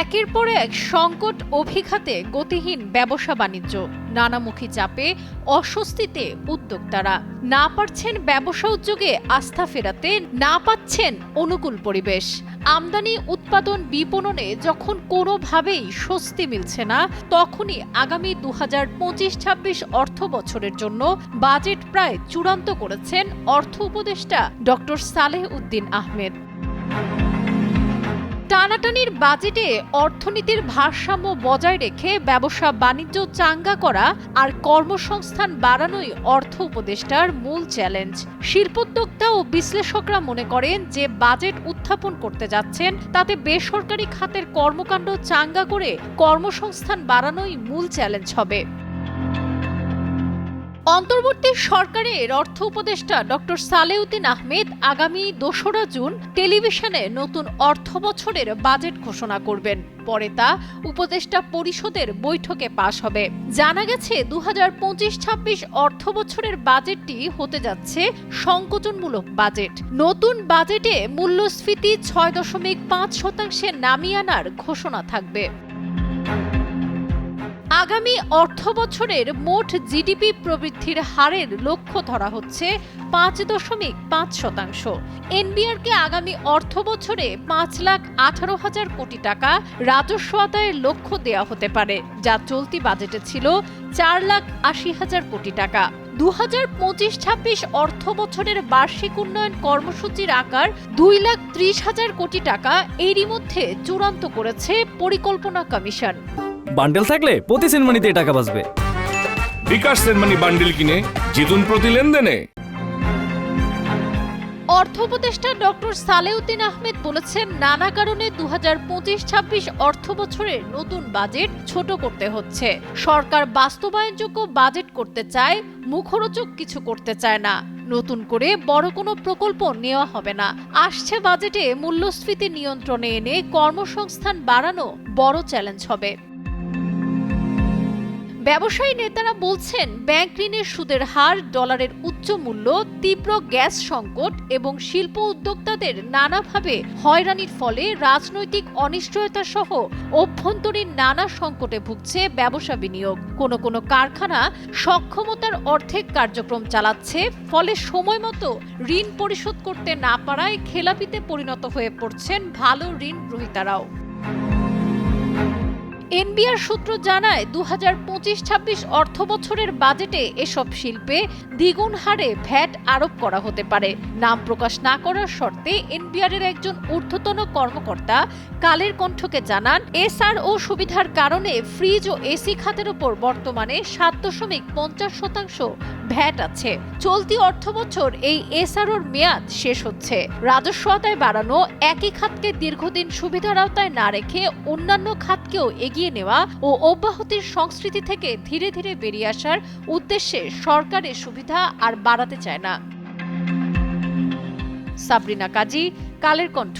একের পর এক সংকট অভিঘাতে গতিহীন ব্যবসা বাণিজ্য, নানামুখী চাপে অস্বস্তিতে উদ্যোক্তারা না পারছেন ব্যবসা উদ্যোগে আস্থা ফেরাতে, না পাচ্ছেন অনুকূল পরিবেশ। আমদানি উৎপাদন বিপণনে যখন কোনোভাবেই স্বস্তি মিলছে না, তখনই আগামী 2025-26 অর্থ বছরের জন্য বাজেট প্রায় চূড়ান্ত করেছেন অর্থ উপদেষ্টা ডক্টর সালেহ উদ্দিন আহমেদ। টানাটানির বাজেটে অর্থনীতির ভারসাম্য বজায় রেখে ব্যবসা বাণিজ্য চাঙ্গা করা আর কর্মসংস্থান বাড়ানোই অর্থ উপদেষ্টার মূল চ্যালেঞ্জ। শিল্পোদ্যোক্তা ও বিশ্লেষকরা মনে করেন যে বাজেট উত্থাপন করতে যাচ্ছেন তাতে বেসরকারি খাতের কর্মকাণ্ড চাঙ্গা করে কর্মসংস্থান বাড়ানোই মূল চ্যালেঞ্জ হবে। অন্তর্বর্তী সরকারের অর্থ উপদেষ্টা ডক্টর সালেহ উদ্দিন আহমেদ আগামী ২রা জুন টেলিভিশনে নতুন অর্থ বছরের বাজেট ঘোষণা করবেন। পরে তা উপদেষ্টা পরিষদের বৈঠকে পাশ হবে। জানা গেছে 2025-26 অর্থ বছরের বাজেটটি হতে যাচ্ছে সংকোচনমূলক বাজেট। নতুন বাজেটে মূল্যস্ফীতি ৬.৫% নামিয়ে আনার ঘোষণা থাকবে। আগামী অর্থ বছরের মোট জিডিপি প্রবৃদ্ধির হারের লক্ষ্য ধরা হচ্ছে ৫.৫%। এনবিআরকে আগামী অর্থ বছরে ৫,১৮,০০০ কোটি টাকা রাজস্ব আদায়ের লক্ষ্য দেওয়া হতে পারে, যা চলতি বাজেটে ছিল ৪,৮০,০০০ কোটি টাকা। 2025-26 অর্থ বছরের বার্ষিক উন্নয়ন কর্মসূচির আকার ২,৩০,০০০ কোটি টাকা এরই মধ্যে চূড়ান্ত করেছে পরিকল্পনা কমিশন। বান্ডেল থাকলে প্রতি সেনমানিতে টাকা বাঁচবে। বিকাশ সেনমানি বান্ডেল কিনে জিতুন প্রতি লেনদেনে। অর্থ উপদেষ্টা ডক্টর সালেহ উদ্দিন আহমেদ বলেছেন, নানা কারণে 2025-26 অর্থ বছরের নতুন বাজেট ছোট করতে হচ্ছে। সরকার বাস্তবায়নযোগ্য বাজেট করতে চায়, মুখরোচক কিছু করতে চায় না। নতুন করে বড় কোনো প্রকল্প নেওয়া হবে না। আসছে বাজেটে মূল্যস্ফীতি নিয়ন্ত্রণে এনে কর্মসংস্থান বাড়ানো বড় চ্যালেঞ্জ হবে। ব্যবসায়ী নেতারা বলছেন, ব্যাংক ঋণের সুদের হার, ডলারের উচ্চ মূল্য, তীব্র গ্যাস সংকট এবং শিল্প উদ্যোক্তাদের নানাভাবে হয়রানির ফলে রাজনৈতিক অনিশ্চয়তা সহ অভ্যন্তরীণ নানা সংকটে ভুগছে ব্যবসা বিনিয়োগ। কোনো কোনো কারখানা সক্ষমতার অর্ধেক কার্যক্রম চালাচ্ছে, ফলে সময়মতো ঋণ পরিশোধ করতে না পারায় খেলাপিতে পরিণত হয়ে পড়ছেন ভালো ঋণ গ্রহীতারাও। এনবিআর সূত্র জানায়, 2025-26 অর্থ বছরের বাজেটে এসব শিল্পে দ্বিগুণ হারে ভ্যাট আরোপ করা হতে পারে। নাম প্রকাশ না করার শর্তে এনবিআর এর একজন ঊর্ধ্বতন কর্মকর্তা কালের কণ্ঠকে জানান, এসআরও সুবিধার কারণে ফ্রিজ ও এসি খাতের উপর বর্তমানে ৭.৫০% ভ্যাট আছে। চলতি অর্থবছর এই এসআরওর মেয়াদ শেষ হচ্ছে। রাজস্ব আদায় বাড়ানো, একই খাতকে দীর্ঘদিন সুবিধার আওতায় না রেখে অন্যান্য খাতকেও এগিয়ে নেওয়া ও অব্যাহতির সংস্কৃতি থেকে ধীরে ধীরে বেরিয়ে আসার উদ্দেশ্যে সরকারের সুবিধা আর বাড়াতে চায় না। সাবরিনা কাজী, কালের কণ্ঠ।